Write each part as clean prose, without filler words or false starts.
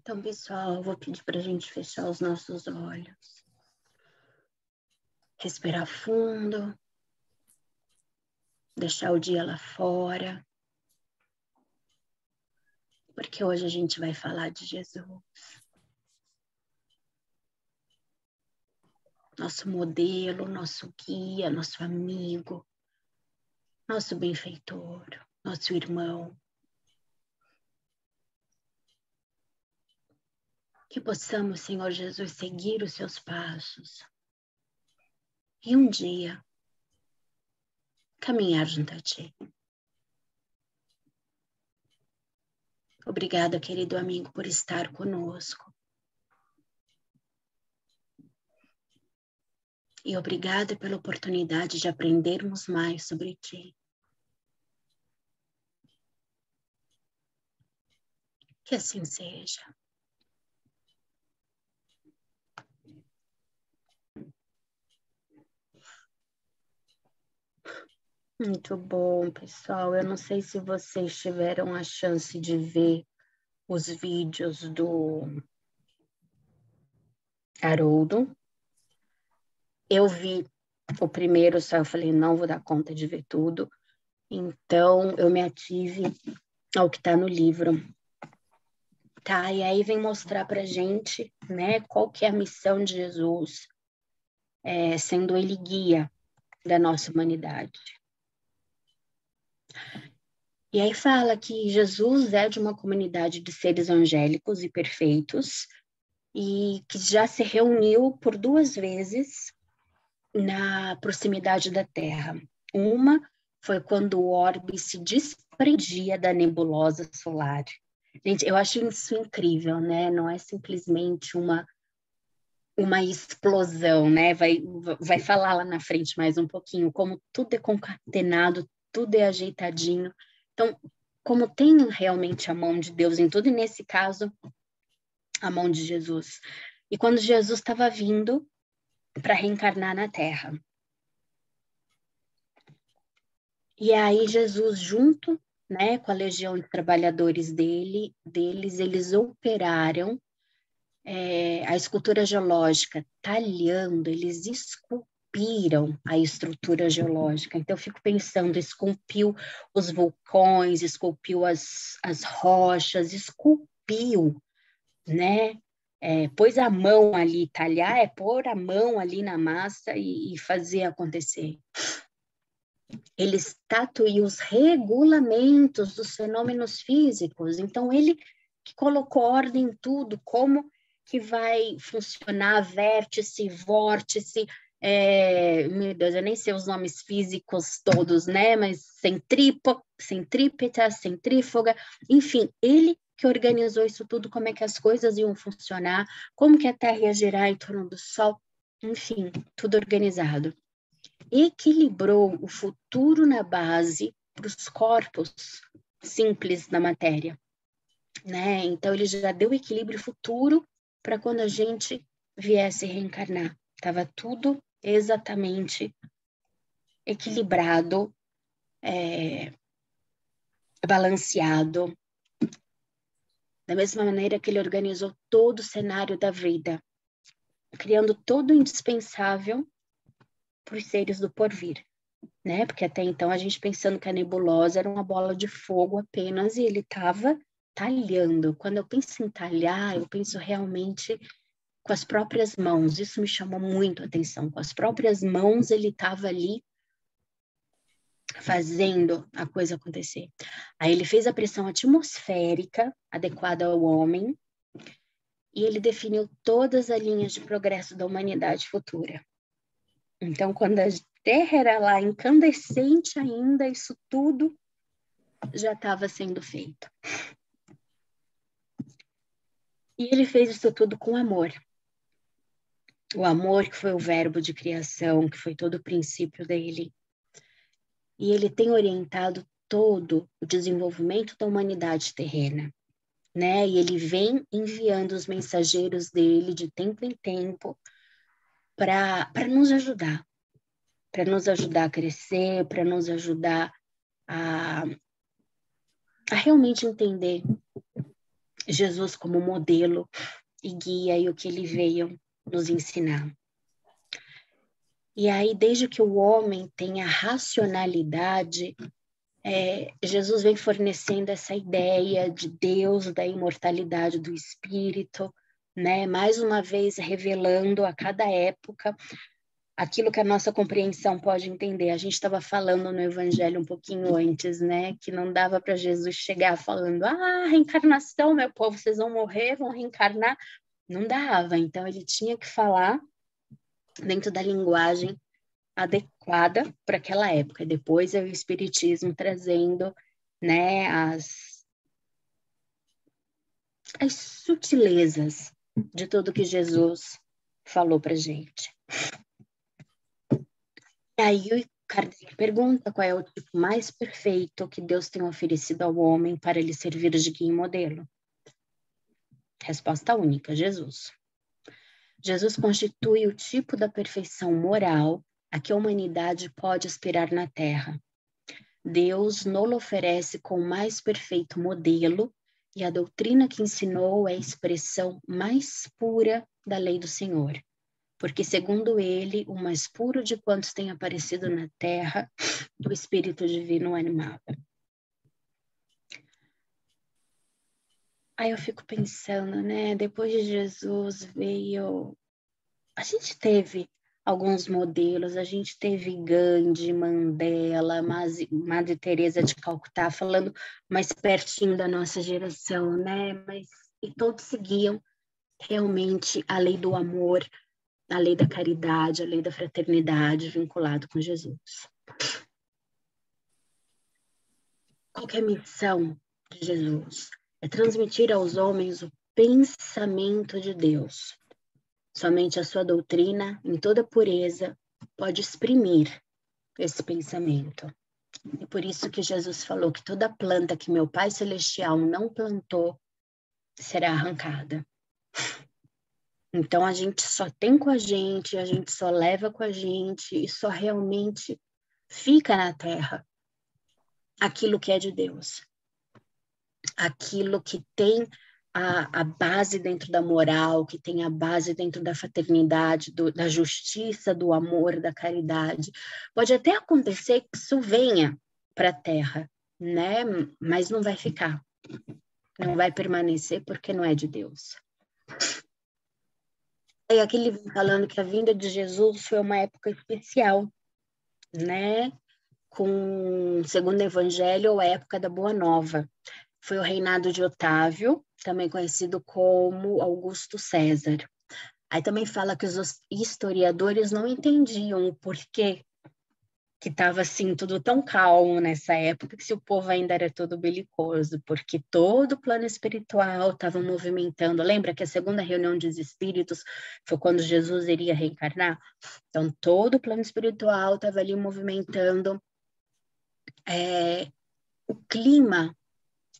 Então, pessoal, eu vou pedir para a gente fechar os nossos olhos. Respirar fundo. Deixar o dia lá fora. Porque hoje a gente vai falar de Jesus. Nosso modelo, nosso guia, nosso amigo. Nosso benfeitor, nosso irmão. Que possamos, Senhor Jesus, seguir os seus passos. E um dia, caminhar junto a Ti. Obrigada, querido amigo, por estar conosco. E obrigada pela oportunidade de aprendermos mais sobre Ti. Que assim seja. Muito bom, pessoal. Eu não sei se vocês tiveram a chance de ver os vídeos do Haroldo. Eu vi o primeiro, só eu falei, não vou dar conta de ver tudo. Então, eu me ative ao que está no livro. Tá, e aí vem mostrar pra gente, né, qual que é a missão de Jesus, sendo ele guia da nossa humanidade. E aí fala que Jesus é de uma comunidade de seres angélicos e perfeitos e que já se reuniu por 2 vezes na proximidade da Terra. Uma foi quando o orbe se desprendia da nebulosa solar. Gente, eu acho isso incrível, né? Não é simplesmente uma explosão, né? Vai falar lá na frente mais um pouquinho, como tudo é concatenado, tudo é ajeitadinho. Então, como tem realmente a mão de Deus em tudo, e nesse caso, a mão de Jesus. E quando Jesus estava vindo para reencarnar na Terra. E aí Jesus, junto, né, com a legião de trabalhadores deles, eles operaram a escultura geológica, talhando, eles esculpiram a estrutura geológica. Então, eu fico pensando, esculpiu os vulcões, esculpiu as rochas, esculpiu, né? Pôs a mão ali, talhar é pôr a mão ali na massa e fazer acontecer. Ele estatuiu os regulamentos dos fenômenos físicos. Então, ele que colocou ordem em tudo, como que vai funcionar vértice, vórtice, meu Deus, eu nem sei os nomes físicos todos, né? Mas centrípeta, centrífuga, enfim, ele que organizou isso tudo, como é que as coisas iam funcionar, como que a Terra ia girar em torno do Sol, enfim, tudo organizado. Equilibrou o futuro na base para os corpos simples da matéria, né? Então, ele já deu equilíbrio futuro para quando a gente viesse reencarnar. Estava tudo exatamente equilibrado, balanceado, da mesma maneira que ele organizou todo o cenário da vida, criando todo o indispensável para os seres do porvir, né? Porque até então a gente pensando que a nebulosa era uma bola de fogo apenas e ele estava talhando. Quando eu penso em talhar, eu penso realmente com as próprias mãos. Isso me chamou muito a atenção. Com as próprias mãos ele estava ali fazendo a coisa acontecer. Aí ele fez a pressão atmosférica adequada ao homem e ele definiu todas as linhas de progresso da humanidade futura. Então, quando a Terra era lá incandescente ainda, isso tudo já estava sendo feito. E ele fez isso tudo com amor. O amor que foi o verbo de criação, que foi todo o princípio dele. E ele tem orientado todo o desenvolvimento da humanidade terrena, né? E ele vem enviando os mensageiros dele de tempo em tempo para nos ajudar a crescer, para nos ajudar a realmente entender Jesus como modelo e guia e o que ele veio nos ensinar. E aí, desde que o homem tem a racionalidade, Jesus vem fornecendo essa ideia de Deus, da imortalidade do Espírito, né? Mais uma vez revelando a cada época aquilo que a nossa compreensão pode entender. A gente estava falando no Evangelho um pouquinho antes, né? Que não dava para Jesus chegar falando, reencarnação, meu povo, vocês vão morrer, vão reencarnar. Não dava. Então, ele tinha que falar dentro da linguagem adequada para aquela época. Depois é o Espiritismo trazendo, né, as sutilezas de tudo que Jesus falou para gente. E aí o Kardec pergunta qual é o tipo mais perfeito que Deus tem oferecido ao homem para lhe servir de guia e modelo. Resposta única, Jesus. Jesus constitui o tipo da perfeição moral a que a humanidade pode aspirar na Terra. Deus nos oferece com o mais perfeito modelo e a doutrina que ensinou é a expressão mais pura da lei do Senhor. Porque, segundo ele, o mais puro de quantos tem aparecido na terra, o Espírito Divino animado. Aí eu fico pensando, né? Depois de Jesus veio... A gente teve alguns modelos, a gente teve Gandhi, Mandela, Madre Teresa de Calcutá, falando mais pertinho da nossa geração, né? E todos seguiam realmente a lei do amor, a lei da caridade, a lei da fraternidade, vinculado com Jesus. Qual que é a missão de Jesus? É transmitir aos homens o pensamento de Deus. Somente a sua doutrina, em toda pureza, pode exprimir esse pensamento. E por isso que Jesus falou que toda planta que meu Pai Celestial não plantou será arrancada. Então, a gente só tem com a gente só leva com a gente e só realmente fica na terra aquilo que é de Deus. Aquilo que tem a base dentro da moral, que tem a base dentro da fraternidade, da justiça, do amor, da caridade. Pode até acontecer que isso venha para a terra, né? Mas não vai ficar. Não vai permanecer porque não é de Deus. E aqui ele vem falando que a vinda de Jesus foi uma época especial, né? Segundo o Evangelho, a época da Boa Nova. Foi o reinado de Otávio, também conhecido como Augusto César. Aí também fala que os historiadores não entendiam o porquê que estava assim tudo tão calmo nessa época, que se o povo ainda era todo belicoso, porque todo o plano espiritual estava movimentando. Lembra que a segunda reunião dos espíritos foi quando Jesus iria reencarnar? Então, todo o plano espiritual estava ali movimentando o clima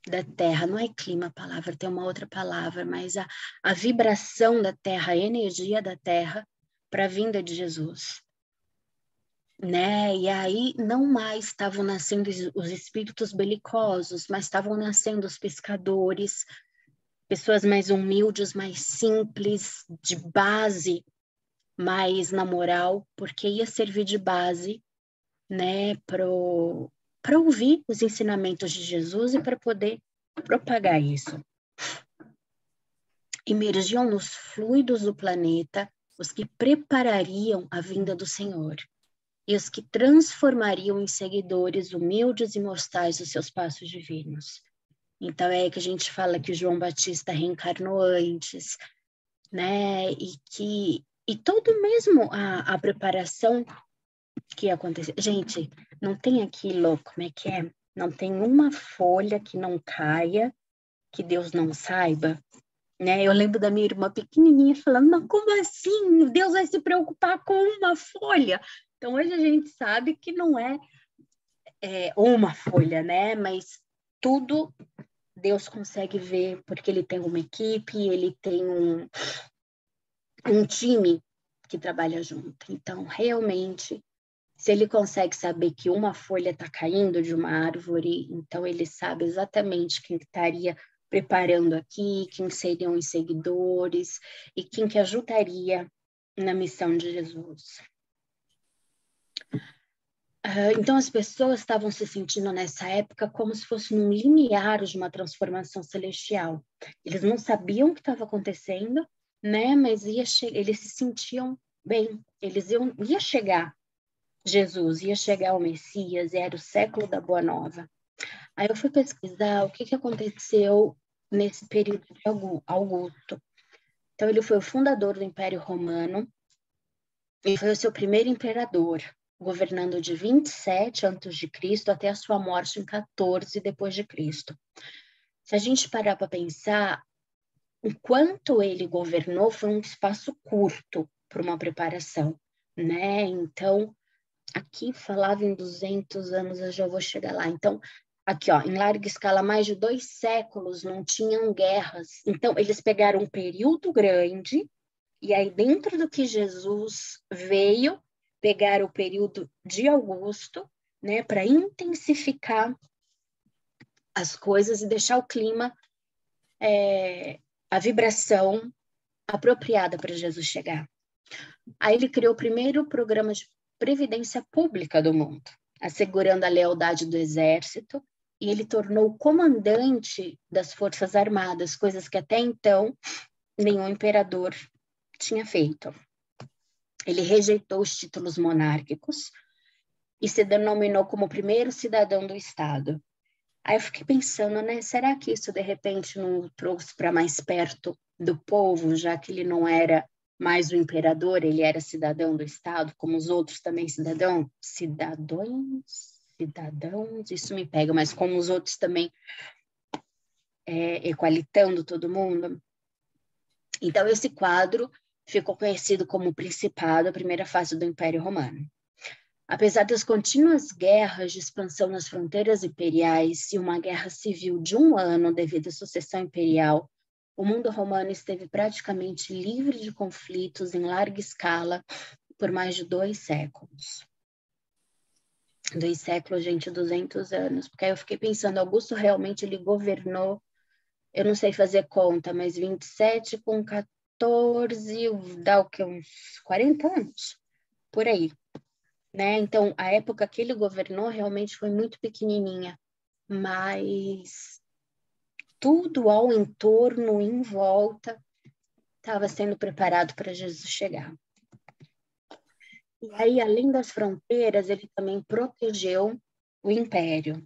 da Terra. Não é clima a palavra, tem uma outra palavra, mas a vibração da Terra, a energia da Terra para a vinda de Jesus. Né? E aí não mais estavam nascendo os espíritos belicosos, mas estavam nascendo os pescadores, pessoas mais humildes, mais simples, de base, mais na moral, porque ia servir de base, né, para ouvir os ensinamentos de Jesus e para poder propagar isso. Emergiam nos fluidos do planeta os que preparariam a vinda do Senhor e os que transformariam em seguidores humildes e mortais os seus passos divinos. Então é aí que a gente fala que João Batista reencarnou antes, né? E todo mesmo a preparação que aconteceu. Gente, não tem aquilo, como é que é? Não tem uma folha que não caia, que Deus não saiba. Né? Eu lembro da minha irmã pequenininha falando, mas como assim? Deus vai se preocupar com uma folha? Então, hoje a gente sabe que não é uma folha, né? Mas tudo Deus consegue ver, porque Ele tem uma equipe, Ele tem um time que trabalha junto. Então, realmente, se Ele consegue saber que uma folha está caindo de uma árvore, então Ele sabe exatamente quem estaria preparando aqui, quem seriam os seguidores e quem que ajudaria na missão de Jesus. Então, as pessoas estavam se sentindo nessa época como se fosse num limiar de uma transformação celestial. Eles não sabiam o que estava acontecendo, né? Mas eles se sentiam bem. Ia chegar Jesus, ia chegar o Messias, era o século da Boa Nova. Aí eu fui pesquisar o que aconteceu nesse período de Augusto. Então, ele foi o fundador do Império Romano e foi o seu primeiro imperador, governando de 27 a.C. até a sua morte em 14 depois de Cristo. Se a gente parar para pensar, enquanto ele governou, foi um espaço curto para uma preparação, né? Então, aqui falava em 200 anos, eu já vou chegar lá. Então, aqui, ó, em larga escala, mais de 2 séculos não tinham guerras. Então, eles pegaram um período grande, e aí, dentro do que Jesus veio, pegar o período de Augusto, né, para intensificar as coisas e deixar o clima, a vibração apropriada para Jesus chegar. Aí ele criou o primeiro programa de previdência pública do mundo, assegurando a lealdade do exército, e ele tornou o comandante das Forças Armadas, coisas que até então nenhum imperador tinha feito. Ele rejeitou os títulos monárquicos e se denominou como o primeiro cidadão do Estado. Aí eu fiquei pensando, né, será que isso de repente não o trouxe para mais perto do povo, já que ele não era mais o imperador, ele era cidadão do Estado, como os outros também cidadãos, isso me pega, mas como os outros também, equalitando todo mundo. Então, esse quadro ficou conhecido como o Principado, a primeira fase do Império Romano. Apesar das contínuas guerras de expansão nas fronteiras imperiais e uma guerra civil de 1 ano devido à sucessão imperial, o mundo romano esteve praticamente livre de conflitos em larga escala por mais de 2 séculos. 2 séculos, gente, 200 anos. Porque aí eu fiquei pensando, Augusto realmente ele governou, eu não sei fazer conta, mas 27 com 14, dá o que, uns 40 anos? Por aí. Né? Então, a época que ele governou realmente foi muito pequenininha, mas tudo ao entorno, em volta, estava sendo preparado para Jesus chegar. E aí, além das fronteiras, ele também protegeu o império.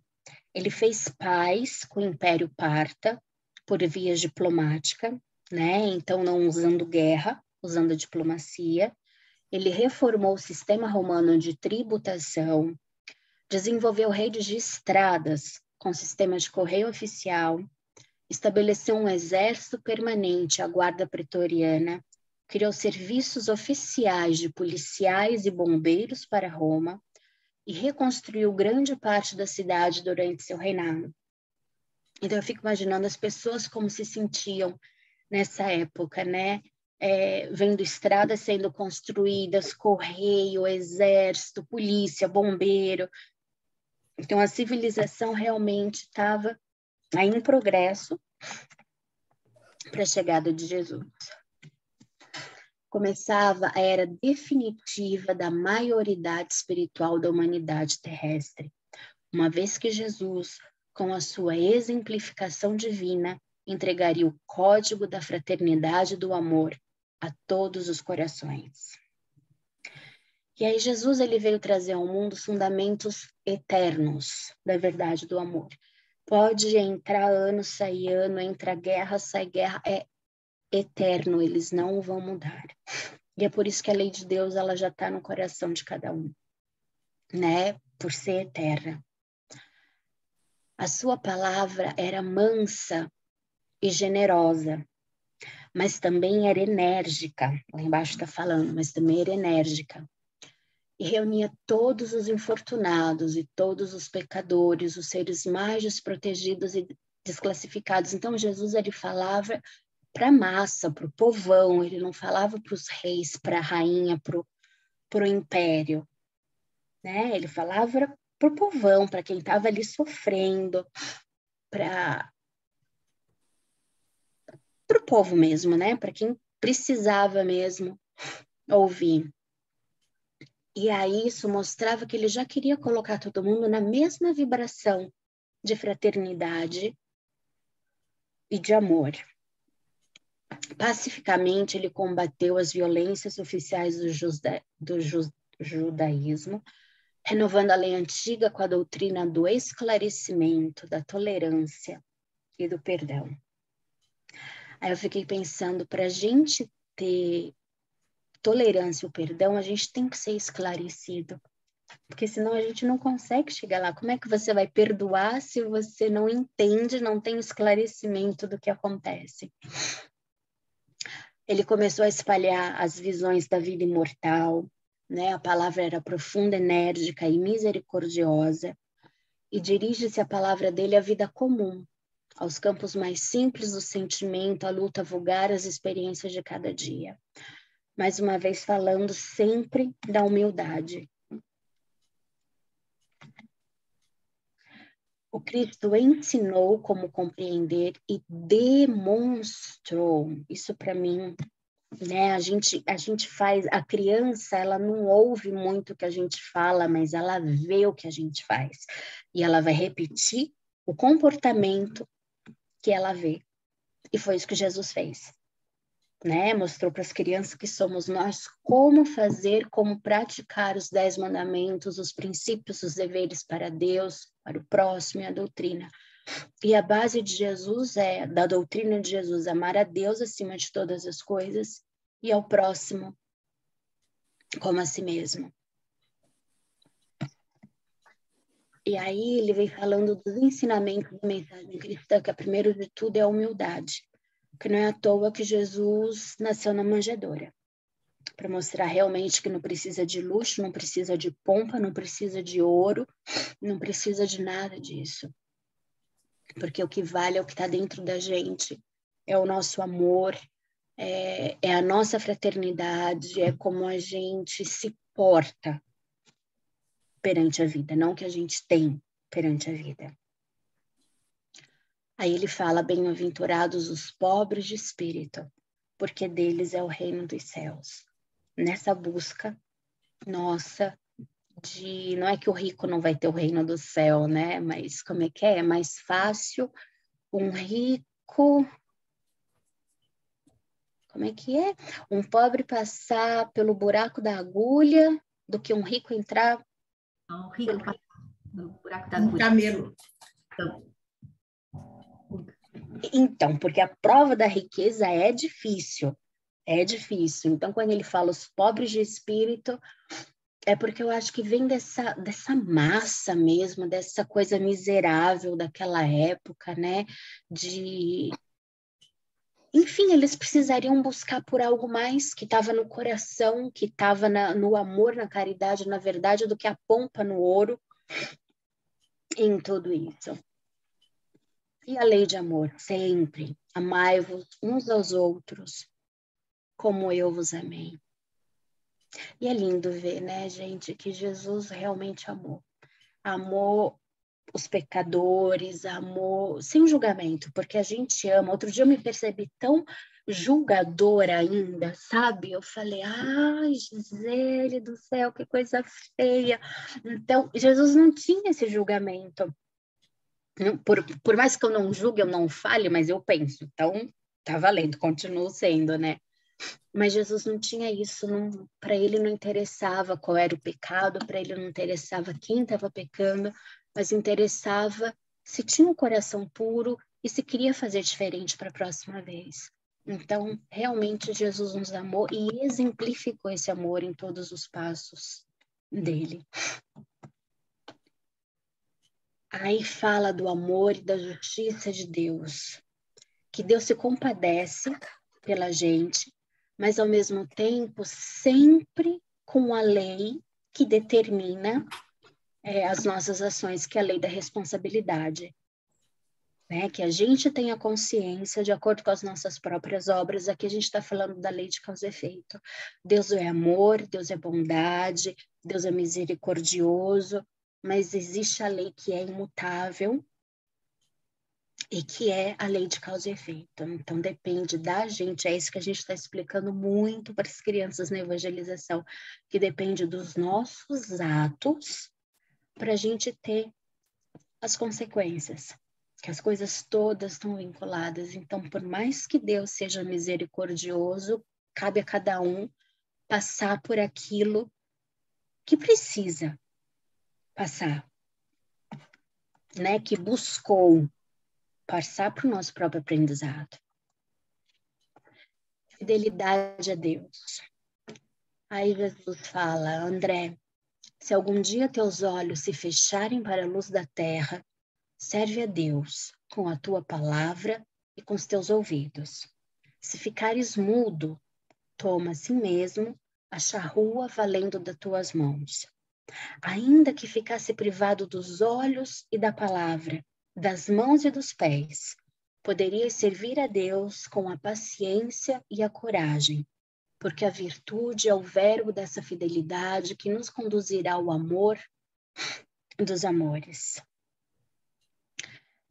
Ele fez paz com o Império Parta por vias diplomáticas, né? Então, não usando guerra, usando diplomacia. Ele reformou o sistema romano de tributação, desenvolveu redes de estradas com sistema de correio oficial, estabeleceu um exército permanente, a guarda pretoriana, criou serviços oficiais de policiais e bombeiros para Roma e reconstruiu grande parte da cidade durante seu reinado. Então eu fico imaginando as pessoas como se sentiam nessa época, né? Vendo estradas sendo construídas, correio, exército, polícia, bombeiro. Então, a civilização realmente estava aí em progresso para a chegada de Jesus. Começava a era definitiva da maioridade espiritual da humanidade terrestre, uma vez que Jesus, com a sua exemplificação divina, entregaria o código da fraternidade e do amor a todos os corações. E aí Jesus ele veio trazer ao mundo os fundamentos eternos da verdade do amor. Pode entrar ano, sair ano, entra guerra, sai guerra, é eterno, eles não vão mudar. E é por isso que a lei de Deus ela já está no coração de cada um, né? Por ser eterna. A sua palavra era mansa e generosa, mas também era enérgica. Lá embaixo está falando, mas também era enérgica. E reunia todos os infortunados e todos os pecadores, os seres mais desprotegidos e desclassificados. Então, Jesus ele falava para a massa, para o povão, ele não falava para os reis, para a rainha, para o império. Né? Ele falava para o povão, para quem estava ali sofrendo, para para o povo mesmo, né? Para quem precisava mesmo ouvir. E aí isso mostrava que ele já queria colocar todo mundo na mesma vibração de fraternidade e de amor. Pacificamente, ele combateu as violências oficiais do judaísmo, renovando a lei antiga com a doutrina do esclarecimento, da tolerância e do perdão. Aí eu fiquei pensando, para a gente ter tolerância e o perdão, a gente tem que ser esclarecido, porque senão a gente não consegue chegar lá. Como é que você vai perdoar se você não entende, não tem esclarecimento do que acontece? Ele começou a espalhar as visões da vida imortal, né? A palavra era profunda, enérgica e misericordiosa, e dirige-se a palavra dele à vida comum, aos campos mais simples do sentimento, à luta vulgar, às experiências de cada dia. Mais uma vez falando sempre da humildade. O Cristo ensinou como compreender e demonstrou. Isso para mim, né? A gente faz, a criança, ela não ouve muito o que a gente fala, mas ela vê o que a gente faz. E ela vai repetir o comportamento que ela vê. E foi isso que Jesus fez, né? Mostrou para as crianças que somos nós como fazer, como praticar os 10 mandamentos, os princípios, os deveres para Deus, para o próximo e a doutrina. E a base de Jesus da doutrina de Jesus, amar a Deus acima de todas as coisas e ao próximo como a si mesmo. E aí ele vem falando dos ensinamentos da mensagem cristã, que a primeiro de tudo é a humildade, que não é à toa que Jesus nasceu na manjedoura, para mostrar realmente que não precisa de luxo, não precisa de pompa, não precisa de ouro, não precisa de nada disso. Porque o que vale é o que está dentro da gente, é o nosso amor, é a nossa fraternidade, é como a gente se porta perante a vida, não o que a gente tem perante a vida. Aí ele fala, bem-aventurados os pobres de espírito, porque deles é o reino dos céus. Nessa busca nossa não é que o rico não vai ter o reino do céu, né? Mas como é que é? É mais fácil um rico... Como é que é? Um pobre passar pelo buraco da agulha do que um rico entrar... Um rico passar pelo buraco da Um agulha. camelo. Então, porque a prova da riqueza é difícil. É difícil. Então, quando ele fala os pobres de espírito, é porque eu acho que vem dessa massa mesmo, dessa coisa miserável daquela época, né? Enfim, eles precisariam buscar por algo mais que estava no coração, que estava no amor, na caridade, na verdade, do que a pompa no ouro em tudo isso. E a lei de amor, sempre. Amai-vos uns aos outros, como eu vos amei. E é lindo ver, né, gente, que Jesus realmente amou. Amou os pecadores, amou sem julgamento, porque a gente ama. Outro dia eu me percebi tão julgadora ainda, sabe? Eu falei, ai, Gisele do céu, que coisa feia. Então, Jesus não tinha esse julgamento. Por mais que eu não julgue, eu não fale, mas eu penso. Então, tá valendo, continuo sendo, né? Mas Jesus não tinha isso, para ele não interessava qual era o pecado, para ele não interessava quem estava pecando, mas interessava se tinha um coração puro e se queria fazer diferente para a próxima vez. Então, realmente, Jesus nos amou e exemplificou esse amor em todos os passos dele. Aí fala do amor e da justiça de Deus, que Deus se compadece pela gente, mas ao mesmo tempo sempre com a lei que determina as nossas ações, que é a lei da responsabilidade. Né? Que a gente tenha consciência de acordo com as nossas próprias obras. Aqui a gente está falando da lei de causa e efeito. Deus é amor, Deus é bondade, Deus é misericordioso, mas existe a lei que é imutável e que é a lei de causa e efeito. Então, depende da gente, é isso que a gente está explicando muito para as crianças na evangelização, que depende dos nossos atos para a gente ter as consequências, que as coisas todas estão vinculadas. Então, por mais que Deus seja misericordioso, cabe a cada um passar por aquilo que precisa passar, né? Que buscou passar para o nosso próprio aprendizado. Fidelidade a Deus. Aí Jesus fala, André, se algum dia teus olhos se fecharem para a luz da terra, serve a Deus com a tua palavra e com os teus ouvidos. Se ficares mudo, toma a si mesmo a charrua valendo das tuas mãos. Ainda que ficasse privado dos olhos e da palavra, das mãos e dos pés, poderias servir a Deus com a paciência e a coragem, porque a virtude é o verbo dessa fidelidade que nos conduzirá ao amor dos amores.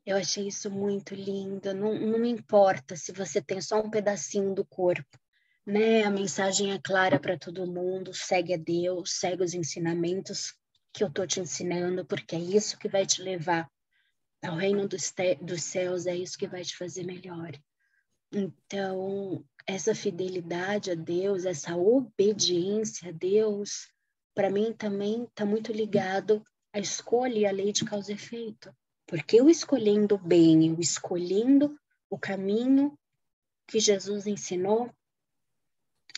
Eu achei isso muito lindo. Não importa se você tem só um pedacinho do corpo, né? A mensagem é clara para todo mundo. Segue a Deus, segue os ensinamentos que eu estou te ensinando, porque é isso que vai te levar ao reino dos céus, é isso que vai te fazer melhor. Então, essa fidelidade a Deus, essa obediência a Deus, para mim também está muito ligado à escolha e à lei de causa e efeito. Porque eu escolhendo bem, eu escolhendo o caminho que Jesus ensinou,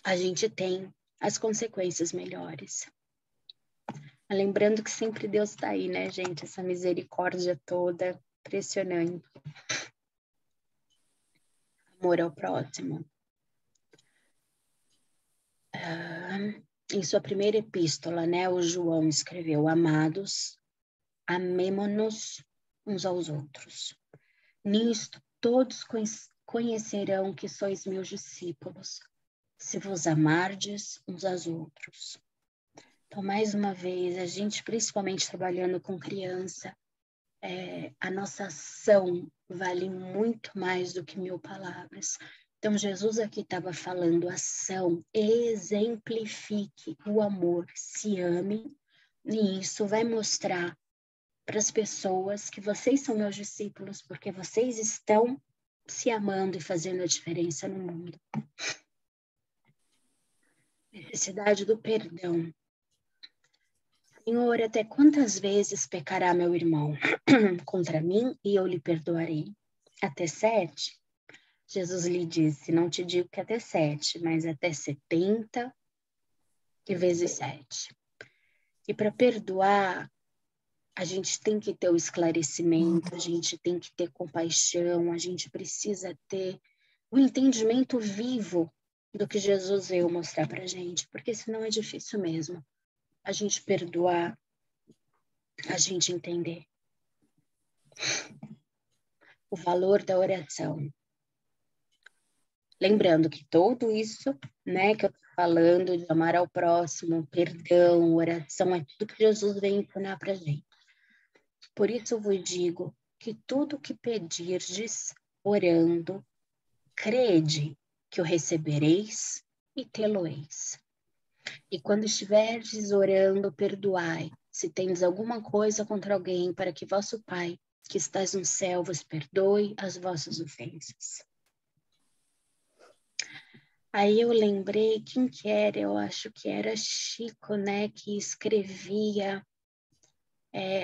a gente tem as consequências melhores. Lembrando que sempre Deus está aí, né, gente? Essa misericórdia toda, impressionante. Amor ao próximo. Em sua primeira epístola, né, o João escreveu, amados, amemo-nos uns aos outros. Nisto todos conhecerão que sois meus discípulos, se vos amardes uns aos outros. Então, mais uma vez, a gente, principalmente trabalhando com criança, a nossa ação vale muito mais do que 1000 palavras. Então, Jesus aqui estava falando ação, exemplifique o amor, se ame, e isso vai mostrar para as pessoas que vocês são meus discípulos, porque vocês estão se amando e fazendo a diferença no mundo. Necessidade do perdão. Senhor, até quantas vezes pecará meu irmão contra mim e eu lhe perdoarei? Até 7? Jesus lhe disse, não te digo que até 7, mas até 70 vezes 7. E para perdoar, a gente tem que ter o esclarecimento, a gente tem que ter compaixão, a gente precisa ter o entendimento vivo do que Jesus veio mostrar para a gente, porque senão é difícil mesmo a gente perdoar, a gente entender o valor da oração. Lembrando que tudo isso, né, que eu estou falando de amar ao próximo, perdão, oração, é tudo que Jesus veio ensinar para a gente. Por isso eu vos digo que tudo que pedirdes orando, crede que o recebereis e tê-lo-eis. E quando estiverdes orando, perdoai, se tendes alguma coisa contra alguém, para que vosso Pai, que estás no céu, vos perdoe as vossas ofensas. Aí eu lembrei, quem que era? Eu acho que era Chico, né, que escrevia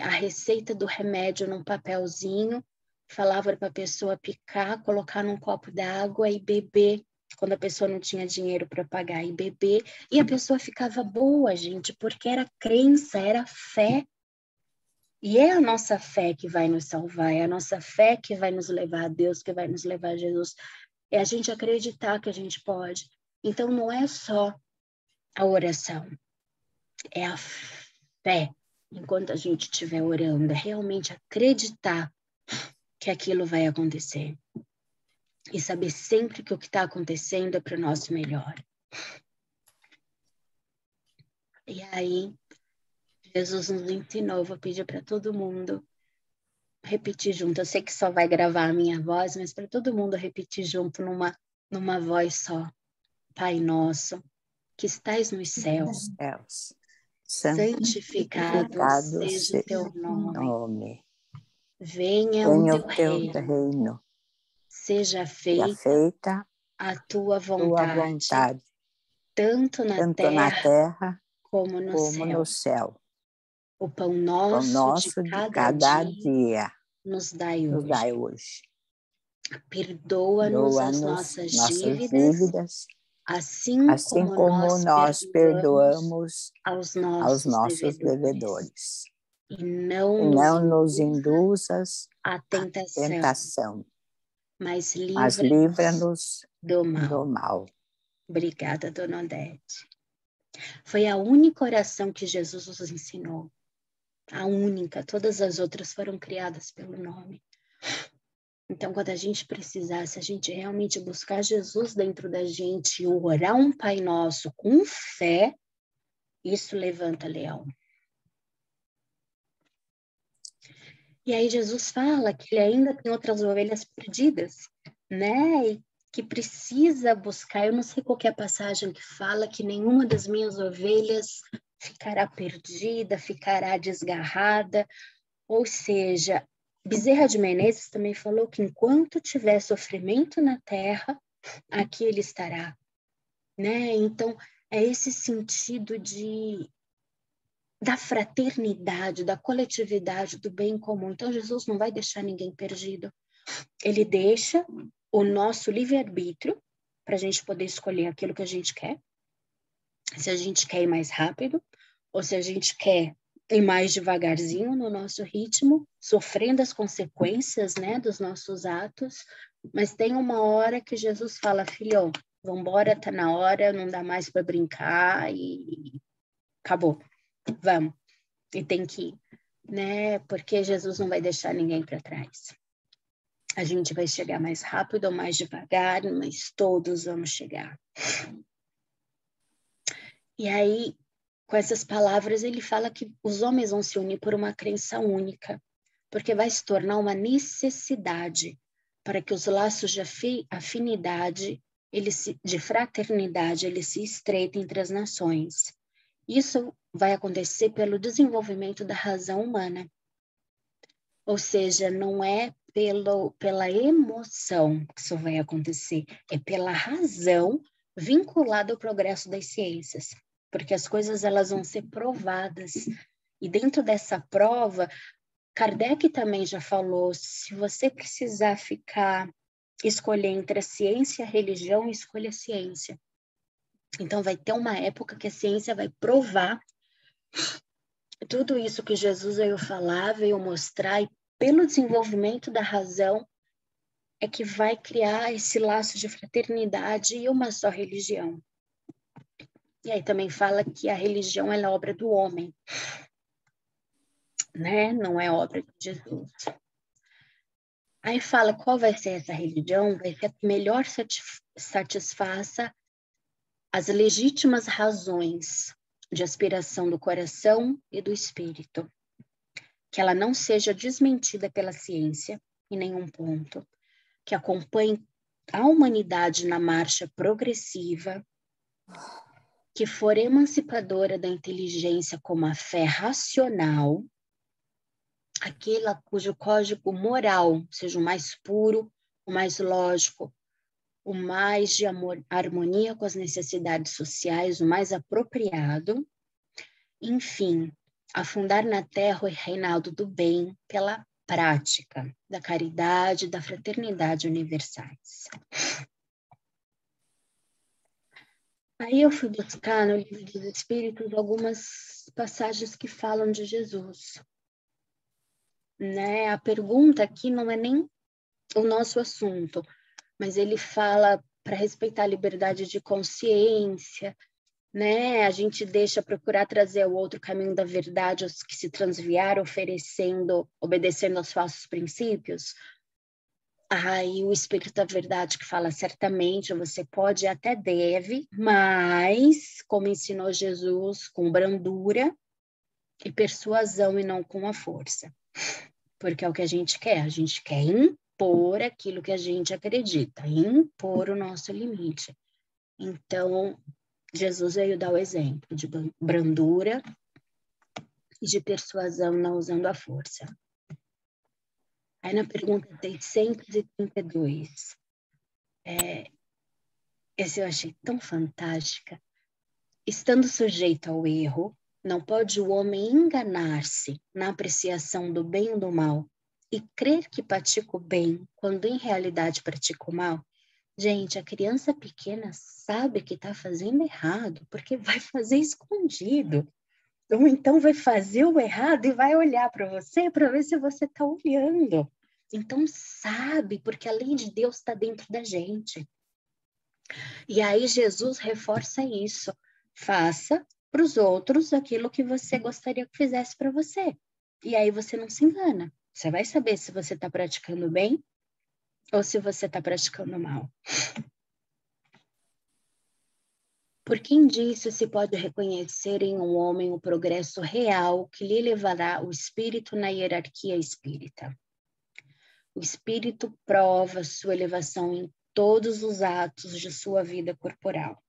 a receita do remédio num papelzinho, falava para a pessoa picar, colocar num copo d'água e beber, quando a pessoa não tinha dinheiro para pagar, e beber, e a pessoa ficava boa, gente, porque era crença, era fé. E é a nossa fé que vai nos salvar, é a nossa fé que vai nos levar a Deus, que vai nos levar a Jesus. É a gente acreditar que a gente pode. Então, não é só a oração, é a fé. Enquanto a gente estiver orando, é realmente acreditar que aquilo vai acontecer. E saber sempre que o que está acontecendo é para o nosso melhor. E aí, Jesus nos ensinou, vou pedir para todo mundo repetir junto. Eu sei que só vai gravar a minha voz, mas para todo mundo repetir junto numa voz só. Pai nosso, que estais nos céus, céus. santificado seja o teu nome. Venha o teu reino. Seja feita a tua vontade, tanto na terra como no céu. O pão nosso de cada dia nos dai hoje. Perdoa-nos as nossas dívidas, assim como nós perdoamos aos nossos devedores. E não nos induzas à tentação, mas livra-nos do mal. Obrigada, Dona Odete. Foi a única oração que Jesus nos ensinou. A única. Todas as outras foram criadas pelo nome. Então, quando a gente precisar, se a gente realmente buscar Jesus dentro da gente e orar um Pai Nosso com fé, isso levanta leão. E aí Jesus fala que ele ainda tem outras ovelhas perdidas, né? E que precisa buscar. Eu não sei qual que é a passagem que fala que nenhuma das minhas ovelhas ficará perdida, ficará desgarrada. Ou seja, Bezerra de Menezes também falou que enquanto tiver sofrimento na terra, aqui ele estará, né? Então, é esse sentido da fraternidade, da coletividade, do bem comum. Então, Jesus não vai deixar ninguém perdido. Ele deixa o nosso livre-arbítrio para a gente poder escolher aquilo que a gente quer. Se a gente quer ir mais rápido, ou se a gente quer ir mais devagarzinho no nosso ritmo, sofrendo as consequências, né, dos nossos atos. Mas tem uma hora que Jesus fala, filho, vambora, tá na hora, não dá mais para brincar e acabou. Vamos. E tem que ir, né? Porque Jesus não vai deixar ninguém para trás. A gente vai chegar mais rápido ou mais devagar, mas todos vamos chegar. E aí, com essas palavras, ele fala que os homens vão se unir por uma crença única, porque vai se tornar uma necessidade para que os laços de afinidade, de fraternidade, eles se estreitem entre as nações. Isso vai acontecer pelo desenvolvimento da razão humana. Ou seja, não é pela emoção que isso vai acontecer, é pela razão vinculada ao progresso das ciências. Porque as coisas elas vão ser provadas. E dentro dessa prova, Kardec também já falou, se você precisar escolher entre a ciência e a religião, escolha a ciência. Então, vai ter uma época que a ciência vai provar tudo isso que Jesus veio falar, veio mostrar, e pelo desenvolvimento da razão é que vai criar esse laço de fraternidade e uma só religião. E aí também fala que a religião é obra do homem, né? Não é obra de Jesus. Aí fala qual vai ser essa religião, vai ser a que melhor satisfaça as legítimas razões de aspiração do coração e do espírito. Que ela não seja desmentida pela ciência em nenhum ponto, que acompanhe a humanidade na marcha progressiva, que for emancipadora da inteligência como a fé racional, aquela cujo código moral seja o mais puro, o mais lógico, o mais de harmonia com as necessidades sociais, o mais apropriado. Enfim, afundar na terra o reinado do bem pela prática da caridade e da fraternidade universais. Aí eu fui buscar no Livro dos Espíritos algumas passagens que falam de Jesus. Né? A pergunta aqui não é nem o nosso assunto, mas ele fala para respeitar a liberdade de consciência, né? A gente deixa procurar trazer o outro caminho da verdade, os que se transviaram, obedecendo aos falsos princípios. Aí o Espírito da Verdade que fala, certamente você pode e até deve, mas, como ensinou Jesus, com brandura e persuasão e não com a força. porque é o que a gente quer impor aquilo que a gente acredita, impor o nosso limite. Então, Jesus veio dar o exemplo de brandura e de persuasão, não usando a força. Aí na pergunta 632, esse eu achei tão fantástica. Estando sujeito ao erro, não pode o homem enganar-se na apreciação do bem ou do mal e crer que pratica o bem quando em realidade pratica o mal? Gente, a criança pequena sabe que está fazendo errado porque vai fazer escondido. Ou então vai fazer o errado e vai olhar para você para ver se você está olhando. Então sabe, porque a lei de Deus está dentro da gente. E aí Jesus reforça isso. Faça para os outros aquilo que você gostaria que fizesse para você. E aí você não se engana. Você vai saber se você está praticando bem ou se você está praticando mal. Por que indício se pode reconhecer em um homem o progresso real que lhe levará o espírito na hierarquia espírita? O espírito prova sua elevação em todos os atos de sua vida corporal.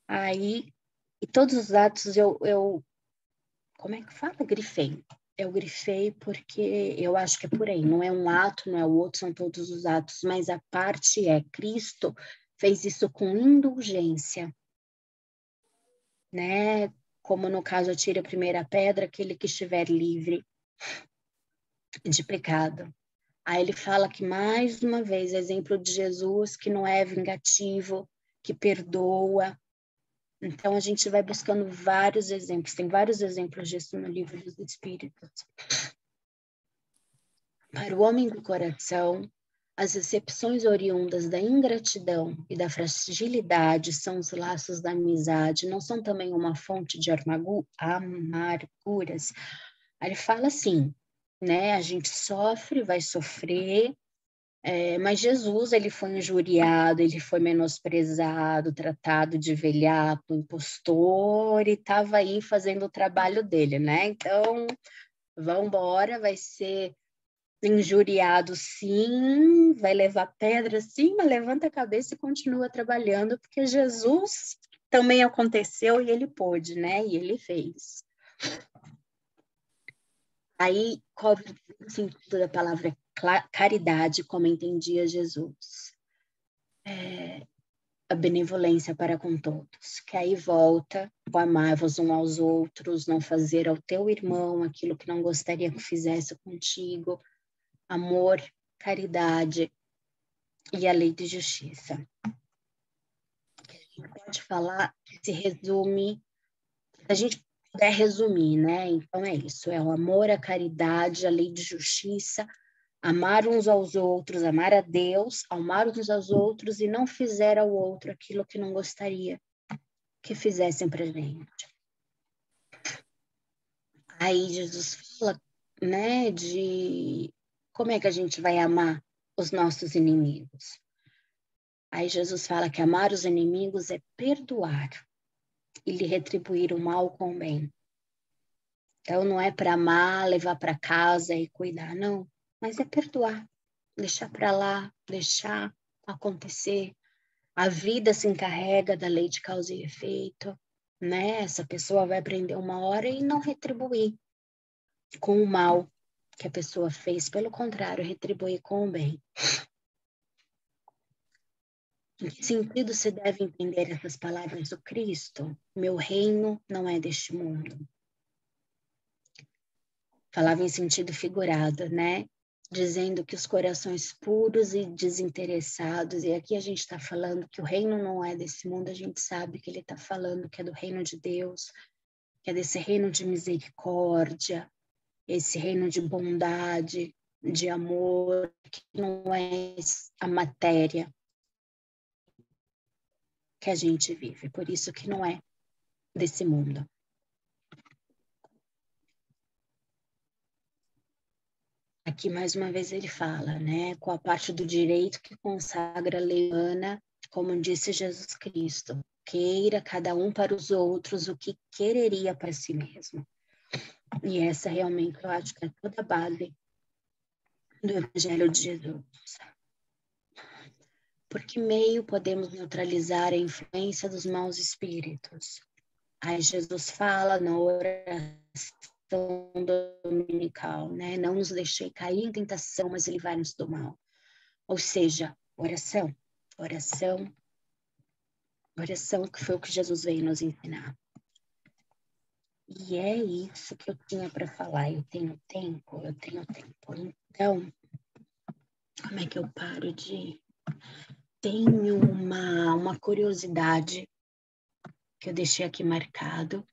Aí, e todos os atos eu como é que fala? Grifei. Eu grifei porque eu acho que é por aí. Não é um ato, não é o outro, são todos os atos. Mas a parte é, Cristo fez isso com indulgência, né? Como no caso, atire a primeira pedra, aquele que estiver livre de pecado. Aí ele fala que, mais uma vez, exemplo de Jesus, que não é vingativo, que perdoa. Então, a gente vai buscando vários exemplos. Tem vários exemplos disso no Livro dos Espíritos. Para o homem do coração, as excepções oriundas da ingratidão e da fragilidade são os laços da amizade, não são também uma fonte de amarguras? Aí ele fala assim, né? A gente sofre, vai sofrer, mas Jesus, ele foi injuriado, ele foi menosprezado, tratado de velhaco, impostor, e estava aí fazendo o trabalho dele, né? Então, vamos embora, vai ser injuriado sim, vai levar pedra sim, mas levanta a cabeça e continua trabalhando, porque Jesus também aconteceu e ele pôde, né? E ele fez. Aí, qual o sentido da palavra caridade, como entendia Jesus? A benevolência para com todos, que aí volta o amar-vos uns aos outros, não fazer ao teu irmão aquilo que não gostaria que fizesse contigo, amor, caridade e a lei de justiça. A gente pode falar que se resume, se a gente puder resumir, né? Então é isso, é o amor, a caridade, a lei de justiça, amar uns aos outros, amar a Deus, amar uns aos outros e não fizer ao outro aquilo que não gostaria que fizessem pra gente. Aí Jesus fala, né, de como é que a gente vai amar os nossos inimigos. Aí Jesus fala que amar os inimigos é perdoar e lhe retribuir o mal com o bem. Então não é para amar, levar para casa e cuidar, não, mas é perdoar, deixar para lá, deixar acontecer. A vida se encarrega da lei de causa e efeito, né? Essa pessoa vai aprender uma hora e não retribuir com o mal que a pessoa fez, pelo contrário, retribuir com o bem. Em que sentido se deve entender essas palavras do Cristo? Meu reino não é deste mundo. Falava em sentido figurado, né? Dizendo que os corações puros e desinteressados, e aqui a gente está falando que o reino não é desse mundo, a gente sabe que ele está falando que é do reino de Deus, que é desse reino de misericórdia, esse reino de bondade, de amor, que não é a matéria que a gente vive, por isso que não é desse mundo. Aqui, mais uma vez, ele fala, né, com a parte do direito que consagra a lei humana, como disse Jesus Cristo, queira cada um para os outros o que quereria para si mesmo. E essa realmente eu acho que é toda a base do Evangelho de Jesus. Por que meio podemos neutralizar a influência dos maus espíritos? Aí Jesus fala na oração dominical, né? Não nos deixei cair em tentação, mas livrai-nos do mal. Ou seja, oração, oração, oração, que foi o que Jesus veio nos ensinar. E é isso que eu tinha para falar. Eu tenho tempo. Então, como é que eu paro de... Tenho uma curiosidade que eu deixei aqui marcado,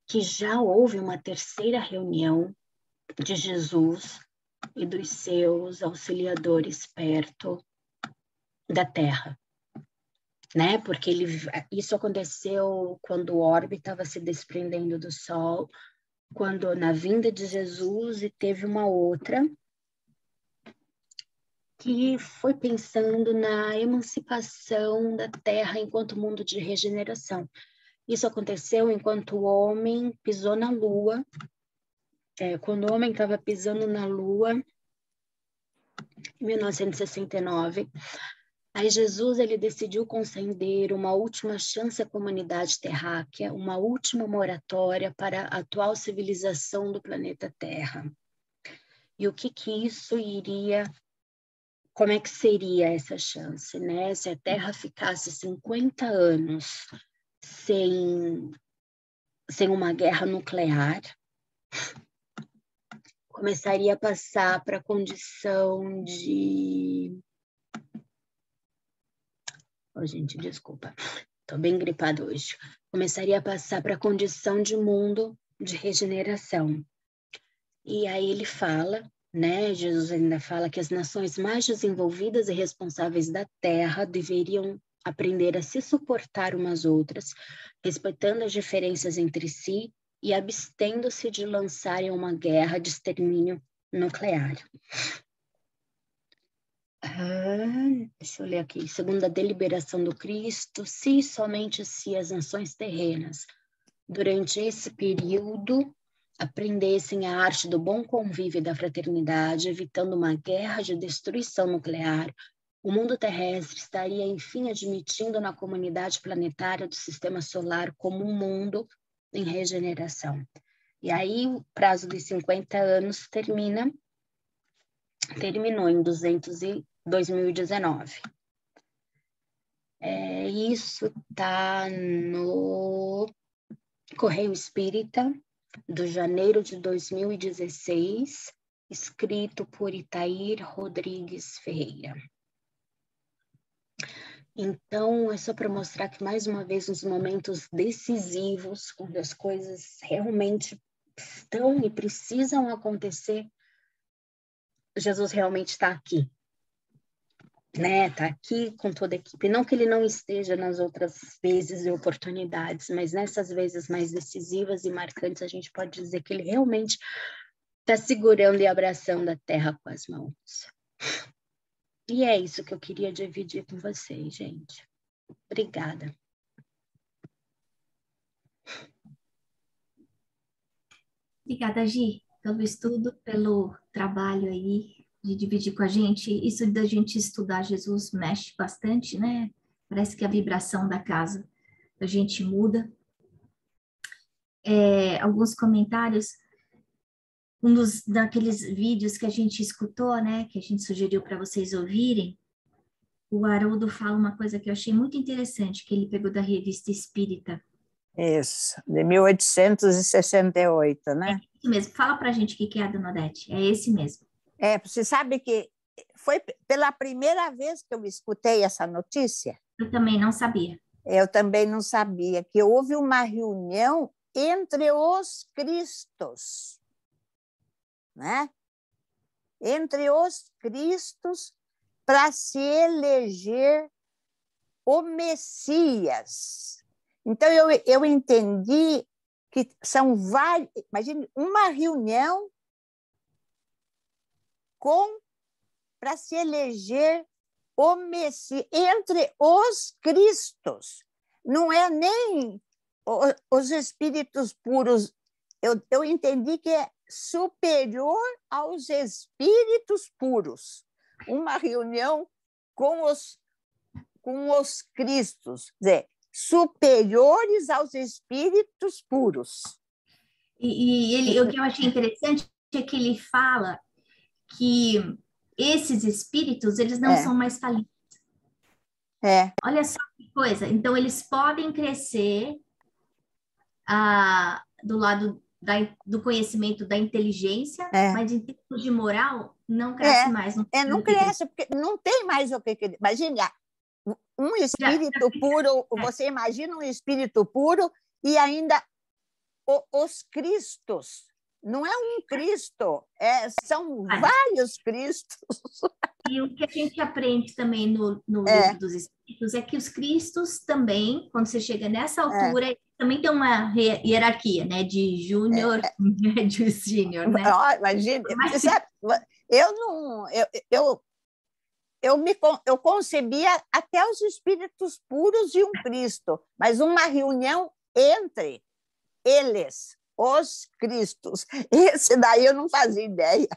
que já houve uma terceira reunião de Jesus e dos seus auxiliadores perto da Terra, né? Porque isso aconteceu quando o orbe estava se desprendendo do Sol, quando na vinda de Jesus, e teve uma outra que foi pensando na emancipação da Terra enquanto mundo de regeneração. Isso aconteceu enquanto o homem pisou na Lua. Quando o homem estava pisando na Lua, em 1969, aí Jesus ele decidiu conceder uma última chance à comunidade terráquea, uma última moratória para a atual civilização do planeta Terra. E o que isso iria... Como é que seria essa chance, né? Se a Terra ficasse 50 anos sem uma guerra nuclear, começaria a passar para a condição de... Oh, gente, desculpa, estou bem gripada hoje. Começaria a passar para a condição de mundo de regeneração. E aí ele fala, né? Jesus ainda fala que as nações mais desenvolvidas e responsáveis da Terra deveriam aprender a se suportar umas outras, respeitando as diferenças entre si e abstendo-se de lançarem uma guerra de extermínio nuclear. Deixa eu ler aqui. Segundo a deliberação do Cristo, se e somente se as nações terrenas, durante esse período, aprendessem a arte do bom convívio e da fraternidade, evitando uma guerra de destruição nuclear, o mundo terrestre estaria, enfim, admitindo na comunidade planetária do Sistema Solar como um mundo em regeneração. E aí, o prazo de 50 anos terminou em 2019. Isso está no Correio Espírita, de janeiro de 2016, escrito por Itair Rodrigues Ferreira. Então, é só para mostrar que, mais uma vez, nos momentos decisivos, quando as coisas realmente estão e precisam acontecer, Jesus realmente está aqui, né? Está aqui com toda a equipe. Não que ele não esteja nas outras vezes e oportunidades, mas nessas vezes mais decisivas e marcantes, a gente pode dizer que ele realmente está segurando e abraçando a terra com as mãos. E é isso que eu queria dividir com vocês, gente. Obrigada. Obrigada, Gi, pelo estudo, pelo trabalho aí de dividir com a gente. Isso da gente estudar Jesus mexe bastante, né? Parece que a vibração da casa a gente muda. Alguns comentários, daqueles vídeos que a gente escutou, né? Que a gente sugeriu para vocês ouvirem, o Haroldo fala uma coisa que eu achei muito interessante, que ele pegou da Revista Espírita. Isso, de 1868, né? É isso mesmo. Fala para a gente o que é a Dona Odete. É esse mesmo. Você sabe que foi pela primeira vez que eu escutei essa notícia. Eu também não sabia. Eu também não sabia que houve uma reunião entre os Cristos, né? Entre os Cristos, para se eleger o Messias. Então, eu entendi que são vários... Imagine, uma reunião para se eleger o Messias entre os Cristos. Não é nem os espíritos puros, eu entendi que é superior aos espíritos puros. Uma reunião com os Cristos, quer dizer, superiores aos espíritos puros. O que eu achei interessante é que ele fala que esses espíritos, eles não são mais falíveis. Olha só que coisa. Então, eles podem crescer do lado do conhecimento da inteligência, mas em termos de moral, não cresce mais. Não cresce, porque não tem mais o que... Imagina, um espírito puro, você imagina um espírito puro e ainda os Cristos. Não é um Cristo, são vários Cristos. E o que a gente aprende também no livro dos Espíritos é que os Cristos também, quando você chega nessa altura, também tem uma hierarquia, né? De júnior, médio e sênior, né? Imagina, eu concebia até os espíritos puros e um Cristo, mas uma reunião entre eles, os Cristos. Esse daí eu não fazia ideia.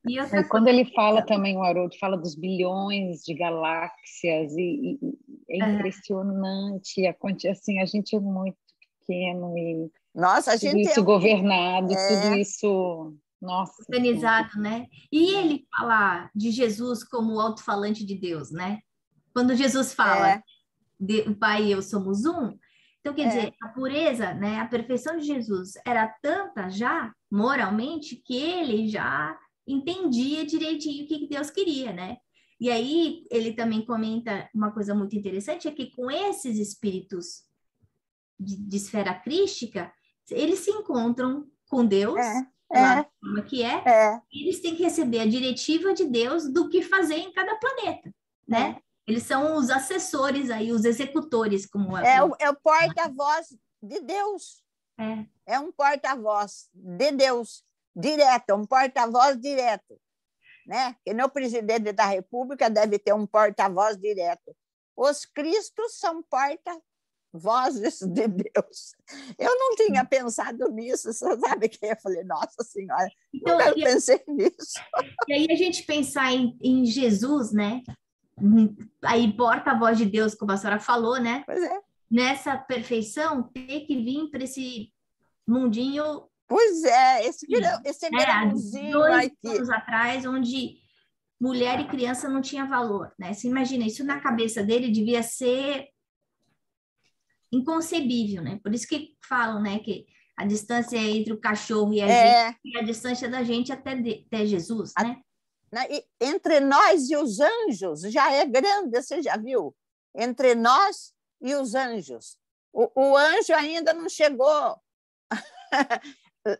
E quando ele fala também, o Haroldo fala dos bilhões de galáxias, e é impressionante, assim, a gente é muito pequeno e nossa, tudo isso governado, tudo isso, nossa, organizado, né? E ele fala de Jesus como o alto-falante de Deus, né? Quando Jesus fala, o Pai e eu somos um, então quer dizer, a pureza, né, a perfeição de Jesus era tanta já, moralmente, que ele já entendia direitinho o que Deus queria, né? E aí ele também comenta uma coisa muito interessante, é que com esses espíritos de esfera crística, eles se encontram com Deus, da forma que eles têm que receber a diretiva de Deus do que fazer em cada planeta, né? Eles são os assessores aí, os executores, como é o porta-voz de Deus. É um porta-voz de Deus. Direto, um porta-voz direto, né? Que no presidente da República deve ter um porta-voz direto. Os Cristos são porta-vozes de Deus. Eu não tinha pensado nisso, você sabe que eu falei, nossa Senhora, então, nunca pensei nisso. E aí a gente pensar em Jesus, né? Aí porta-voz de Deus, como a senhora falou, né? Pois é. Nessa perfeição, ter que vir para esse mundinho. Pois é, esse grãozinho aqui. 2 anos atrás, onde mulher e criança não tinha valor, né? Você imagina, isso na cabeça dele devia ser inconcebível, né? Por isso que falam, né, que a distância entre o cachorro e a gente, e a distância da gente até Jesus, né? Entre nós e os anjos já é grande, você já viu? Entre nós e os anjos. O anjo ainda não chegou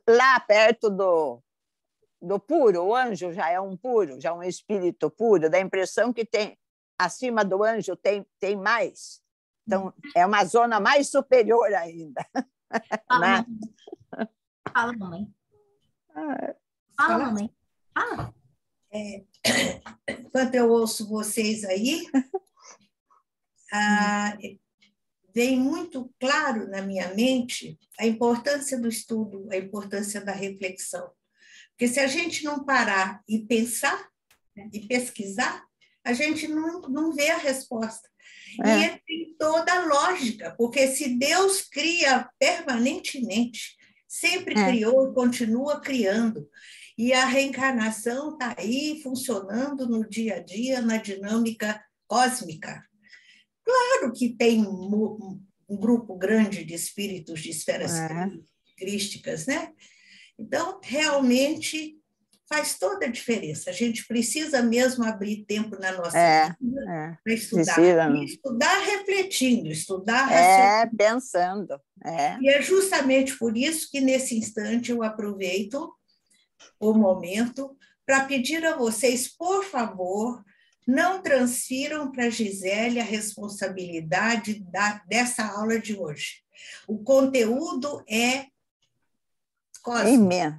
lá perto do puro. O anjo já é um puro, já é um espírito puro. Dá a impressão que tem acima do anjo tem mais. Então, é uma zona mais superior ainda. Fala, mamãe. Fala, mamãe. Fala. Enquanto eu ouço vocês aí, vem muito claro na minha mente a importância do estudo, a importância da reflexão. Porque se a gente não parar e pensar e pesquisar, a gente não vê a resposta. E tem toda a lógica, porque se Deus cria permanentemente, sempre criou e continua criando, e a reencarnação está aí funcionando no dia a dia, na dinâmica cósmica. Claro que tem um grupo grande de espíritos de esferas crísticas, né? Então, realmente faz toda a diferença. A gente precisa mesmo abrir tempo na nossa vida para estudar. E estudar refletindo, estudar pensando. E é justamente por isso que, nesse instante, eu aproveito o momento para pedir a vocês, por favor, não transfiram para a Gisele a responsabilidade dessa aula de hoje. O conteúdo é cósmico.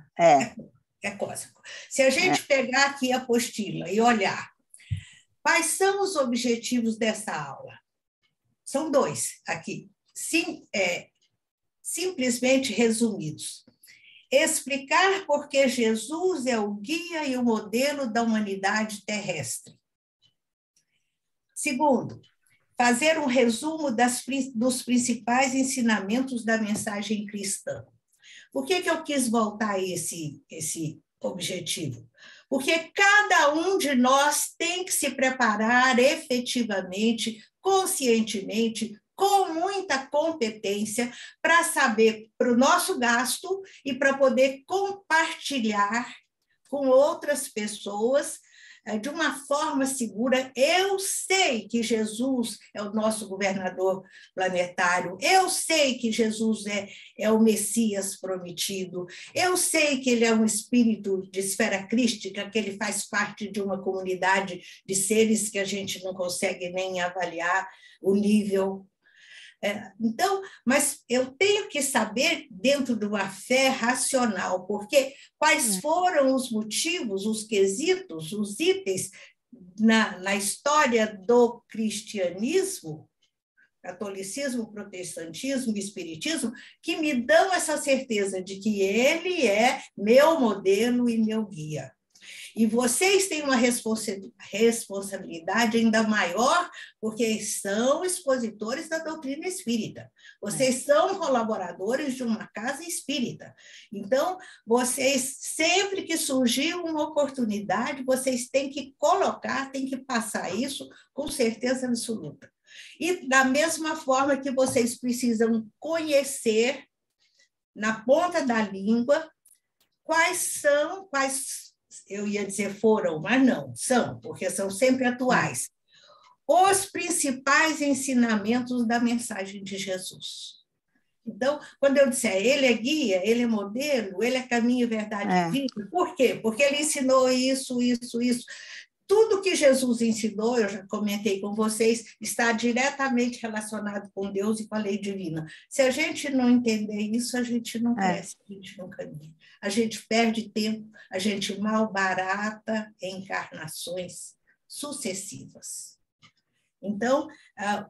É cósmico. Se a gente pegar aqui a apostila e olhar, quais são os objetivos dessa aula? São 2 aqui. Sim, simplesmente resumidos. Explicar por que Jesus é o guia e o modelo da humanidade terrestre. Segundo, fazer um resumo dos principais ensinamentos da mensagem cristã. Por que eu quis voltar a esse objetivo? Porque cada um de nós tem que se preparar efetivamente, conscientemente, com muita competência, para saber para o nosso gasto e para poder compartilhar com outras pessoas de uma forma segura. Eu sei que Jesus é o nosso governador planetário, eu sei que Jesus é o Messias prometido, eu sei que ele é um espírito de esfera crística, que ele faz parte de uma comunidade de seres que a gente não consegue nem avaliar o nível. Então, mas eu tenho que saber dentro de uma fé racional, porque quais foram os motivos, os quesitos, os itens na história do cristianismo, catolicismo, protestantismo, espiritismo, que me dão essa certeza de que ele é meu modelo e meu guia. E vocês têm uma responsabilidade ainda maior, porque são expositores da doutrina espírita. Vocês são colaboradores de uma casa espírita. Então, vocês, sempre que surgir uma oportunidade, vocês têm que colocar, têm que passar isso com certeza absoluta. E da mesma forma que vocês precisam conhecer, na ponta da língua, quais eu ia dizer foram, mas não, são, porque são sempre atuais, os principais ensinamentos da mensagem de Jesus. Então, quando eu disser ele é guia, ele é modelo, ele é caminho, verdade e vida, por quê? Porque ele ensinou isso. Tudo que Jesus ensinou, eu já comentei com vocês, está diretamente relacionado com Deus e com a lei divina. Se a gente não entender isso, a gente não cresce, a gente não caminha. A gente perde tempo, a gente malbarata encarnações sucessivas. Então,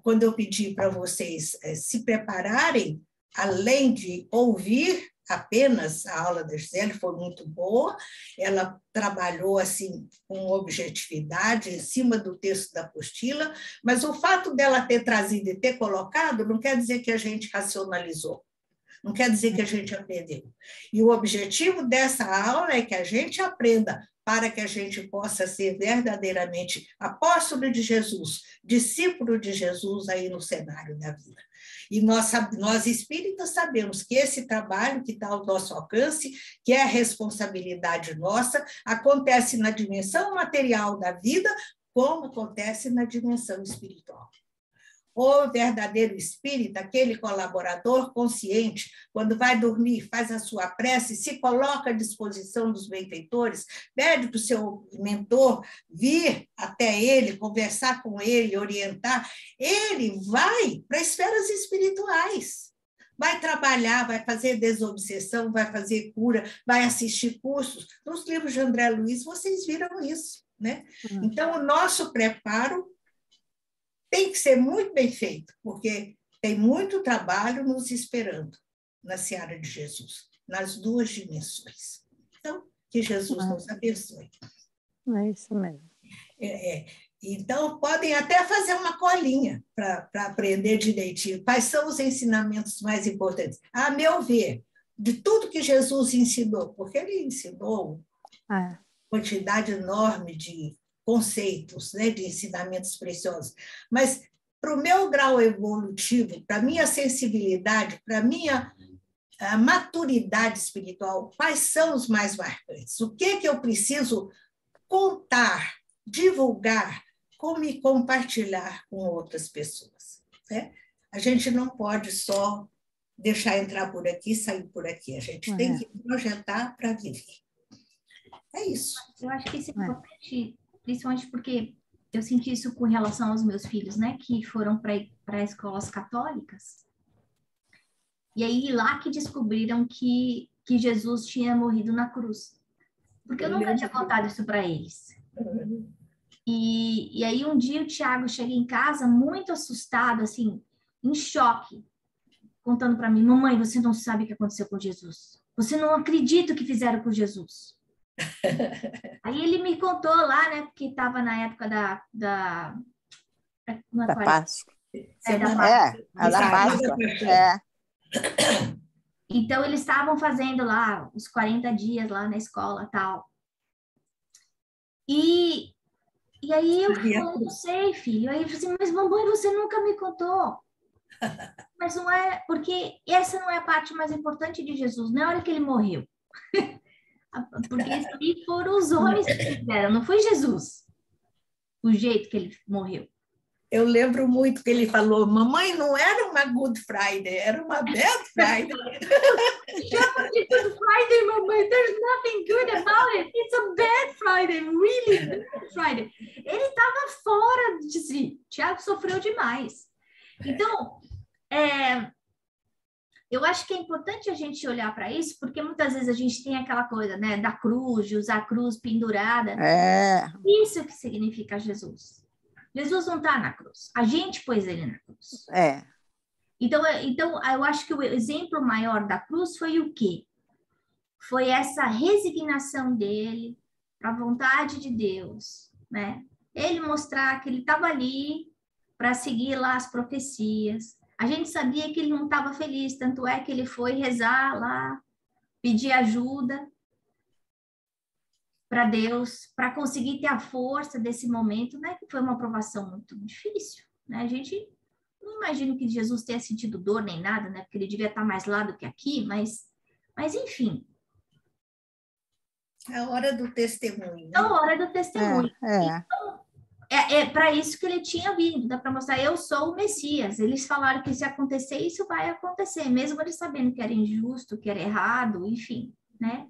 quando eu pedi para vocês se prepararem, além de ouvir apenas a aula da Gisele, foi muito boa, ela trabalhou assim com objetividade em cima do texto da apostila, mas o fato dela ter trazido e ter colocado não quer dizer que a gente racionalizou, não quer dizer que a gente aprendeu. E o objetivo dessa aula é que a gente aprenda para que a gente possa ser verdadeiramente apóstolo de Jesus, discípulo de Jesus aí no cenário da vida. E nós espíritas sabemos que esse trabalho que está ao nosso alcance, que é a responsabilidade nossa, acontece na dimensão material da vida, como acontece na dimensão espiritual. O verdadeiro espírita, aquele colaborador consciente, quando vai dormir, faz a sua prece, se coloca à disposição dos benfeitores, pede para o seu mentor vir até ele, conversar com ele, orientar, ele vai para esferas espirituais. Vai trabalhar, vai fazer desobsessão, vai fazer cura, vai assistir cursos. Nos livros de André Luiz, vocês viram isso, né? Então, o nosso preparo tem que ser muito bem feito, porque tem muito trabalho nos esperando na seara de Jesus, nas duas dimensões. Então, que Jesus nos abençoe. É isso mesmo. Então, podem até fazer uma colinha para aprender direitinho. Quais são os ensinamentos mais importantes? A meu ver, de tudo que Jesus ensinou, porque ele ensinou uma quantidade enorme de conceitos, né, de ensinamentos preciosos, mas para o meu grau evolutivo, para a minha sensibilidade, para a minha maturidade espiritual, quais são os mais marcantes? O que eu preciso contar, divulgar, como compartilhar com outras pessoas, né? A gente não pode só deixar entrar por aqui e sair por aqui, a gente tem que projetar para viver. É isso. Eu acho que isso é importante, principalmente porque eu senti isso com relação aos meus filhos, né, que foram para escolas católicas. E aí lá que descobriram que Jesus tinha morrido na cruz. Porque eu nunca tinha contado isso para eles. E aí um dia o Tiago chega em casa muito assustado, assim, em choque. contando para mim, mamãe, você não sabe o que aconteceu com Jesus. Você não acredita o que fizeram com Jesus. Aí ele me contou lá, né, porque estava na época da Páscoa. Da Páscoa. A da Páscoa. Então, eles estavam fazendo lá os 40 dias lá na escola e tal. E aí eu falei, não sei, filho. Aí eu falei assim, mas mamãe, você nunca me contou. Mas não é, porque essa não é a parte mais importante de Jesus, não é a hora que ele morreu. Porque isso aí foram os homens que fizeram, não foi Jesus, o jeito que ele morreu. Eu lembro muito que ele falou, mamãe, não era uma Good Friday, era uma Bad Friday. Chama de Good Friday, mamãe, there's nothing good about it, it's a bad Friday, really bad Friday. Ele estava fora de si, Tiago sofreu demais. Então, eu acho que é importante a gente olhar para isso, porque muitas vezes a gente tem aquela coisa, né, da cruz, de usar a cruz pendurada. Isso é o que significa Jesus. Jesus não está na cruz. A gente pôs ele na cruz. Então, eu acho que o exemplo maior da cruz foi o quê? Foi essa resignação dele para a vontade de Deus, né? Ele mostrar que ele estava ali para seguir lá as profecias. A gente sabia que ele não estava feliz, tanto é que ele foi rezar lá, pedir ajuda para Deus, para conseguir ter a força desse momento, né? Que foi uma provação muito difícil, né? A gente não imagina que Jesus tenha sentido dor nem nada, né? Porque ele devia estar mais lá do que aqui, mas enfim. É a hora do testemunho. Né? É a hora do testemunho. Então, é para isso que ele tinha vindo, dá para mostrar, eu sou o Messias. Eles falaram que se acontecer, isso vai acontecer, mesmo eles sabendo que era injusto, que era errado, enfim, né?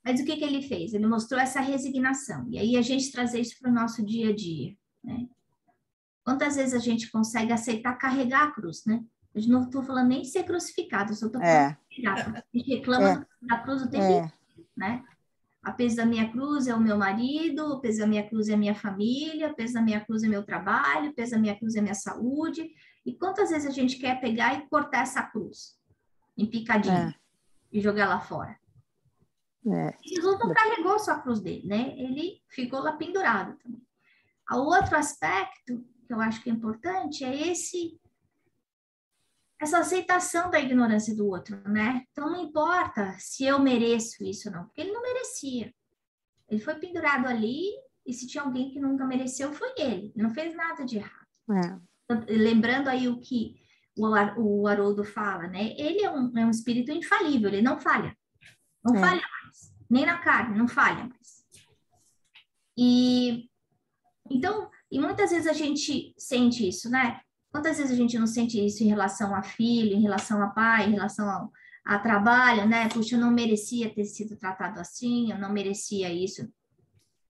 Mas o que ele fez? Ele mostrou essa resignação. E aí a gente trazer isso para o nosso dia a dia, né? Quantas vezes a gente consegue aceitar carregar a cruz, né? Eu não estou falando nem de ser crucificado, eu só estou falando de carregar. A gente reclama da cruz o tempo inteiro, né? A peso da minha cruz é o meu marido, o peso da minha cruz é a minha família, o peso da minha cruz é meu trabalho, o peso da minha cruz é minha saúde. E quantas vezes a gente quer pegar e cortar essa cruz em picadinho e jogar lá fora? Jesus não carregou só a cruz dele, né? Ele ficou lá pendurado também. O outro aspecto que eu acho que é importante é essa aceitação da ignorância do outro, né? Então, não importa se eu mereço isso ou não, porque ele não merecia. Ele foi pendurado ali, e se tinha alguém que nunca mereceu, foi ele. Ele não fez nada de errado. Lembrando aí o que o Haroldo fala, né? Ele é um espírito infalível, ele não falha. Não falha mais. Nem na carne, não falha mais. Então, muitas vezes a gente sente isso, né? Quantas vezes a gente não sente isso em relação a filho, em relação a pai, em relação a trabalho, né? Puxa, eu não merecia ter sido tratado assim, eu não merecia isso.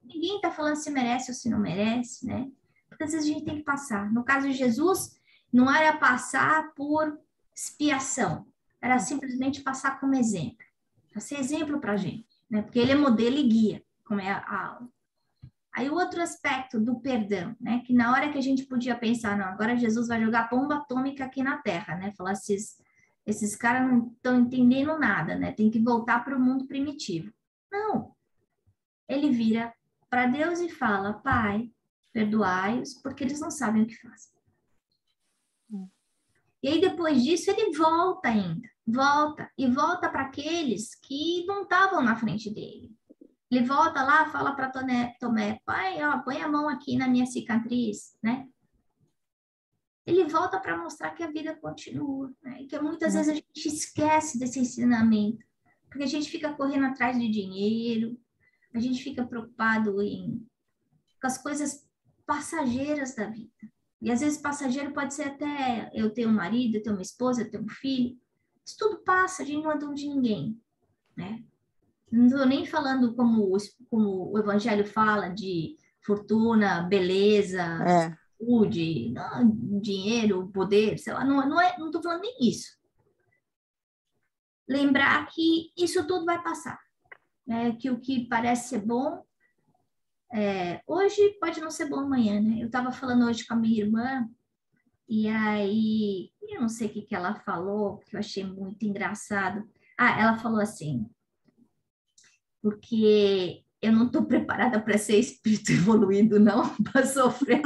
Ninguém está falando se merece ou se não merece, né? Muitas vezes a gente tem que passar. No caso de Jesus, não era passar por expiação, era simplesmente passar como exemplo. Para ser exemplo para a gente, né? Porque ele é modelo e guia, como é a aula. Aí o outro aspecto do perdão, né? Que na hora que a gente podia pensar, não, agora Jesus vai jogar bomba atômica aqui na Terra, né? Falar, esses caras não estão entendendo nada, né? Tem que voltar para o mundo primitivo. Não. Ele vira para Deus e fala, Pai, perdoai-os, porque eles não sabem o que fazem. E aí depois disso ele volta ainda, volta para aqueles que não estavam na frente dele. Ele volta lá, fala para Tomé, pai, ó, põe a mão aqui na minha cicatriz, né? Ele volta para mostrar que a vida continua, né? E que muitas vezes a gente esquece desse ensinamento, porque a gente fica correndo atrás de dinheiro, a gente fica preocupado com as coisas passageiras da vida. E às vezes passageiro pode ser até eu ter um marido, eu ter uma esposa, eu ter um filho. Isso tudo passa, a gente não é dono de ninguém, né? Não estou nem falando como o Evangelho fala de fortuna, beleza, saúde, dinheiro, poder, sei lá, não estou falando nem isso. Lembrar que isso tudo vai passar, né? Que o que parece ser bom, hoje pode não ser bom amanhã, né? Eu estava falando hoje com a minha irmã, e aí eu não sei o que ela falou, que eu achei muito engraçado. Ah, ela falou assim, porque eu não estou preparada para ser espírito evoluído, não, para sofrer.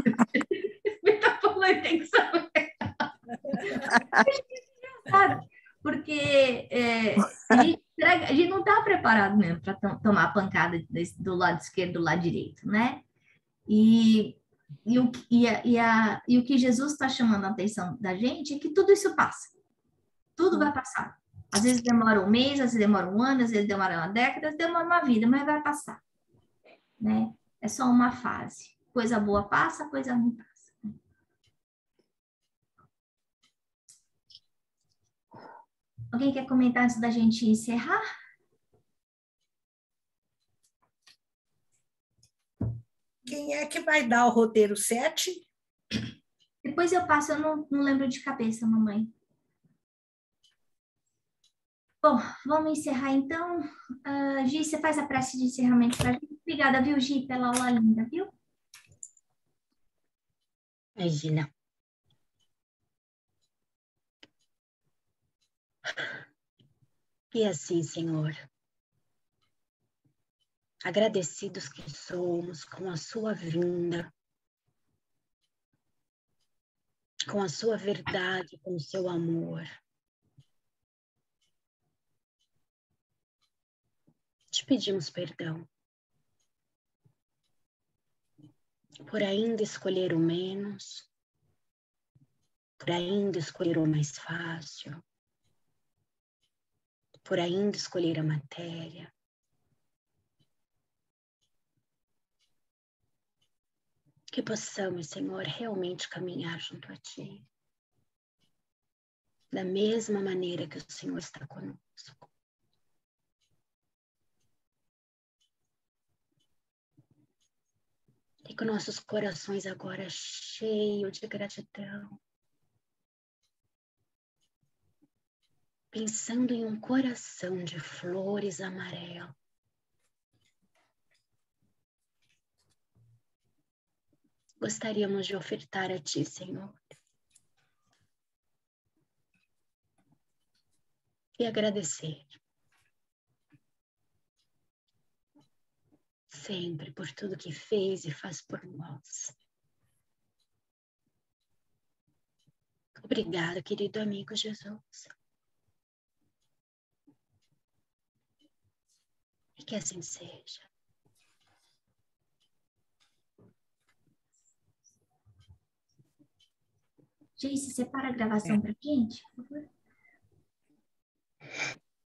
Espírito evoluído tem que saber. Porque a gente não está preparado mesmo para tomar a pancada do lado esquerdo, do lado direito, né? E o que Jesus está chamando a atenção da gente é que tudo isso passa. Tudo vai passar. Às vezes demora um mês, às vezes demora um ano, às vezes demora uma década, às vezes demora uma vida, mas vai passar, né? É só uma fase. Coisa boa passa, coisa ruim passa. Alguém quer comentar antes da gente encerrar? Quem é que vai dar o roteiro 7? Depois eu passo, eu não lembro de cabeça, mamãe. Bom, vamos encerrar então. Gi, você faz a prece de encerramento para a gente. Obrigada, viu, Gi, pela aula linda, viu? Imagina. E assim, Senhor, agradecidos que somos com a sua vinda, com a sua verdade, com o seu amor. Te pedimos perdão por ainda escolher o menos, por ainda escolher o mais fácil, por ainda escolher a matéria. Que possamos, Senhor, realmente caminhar junto a Ti, da mesma maneira que o Senhor está conosco. E com nossos corações agora cheios de gratidão, pensando em um coração de flores amarelas, gostaríamos de ofertar a Ti, Senhor, e agradecer sempre por tudo que fez e faz por nós. Obrigada, querido amigo Jesus. E que assim seja. Gente, separa a gravação para gente, por favor.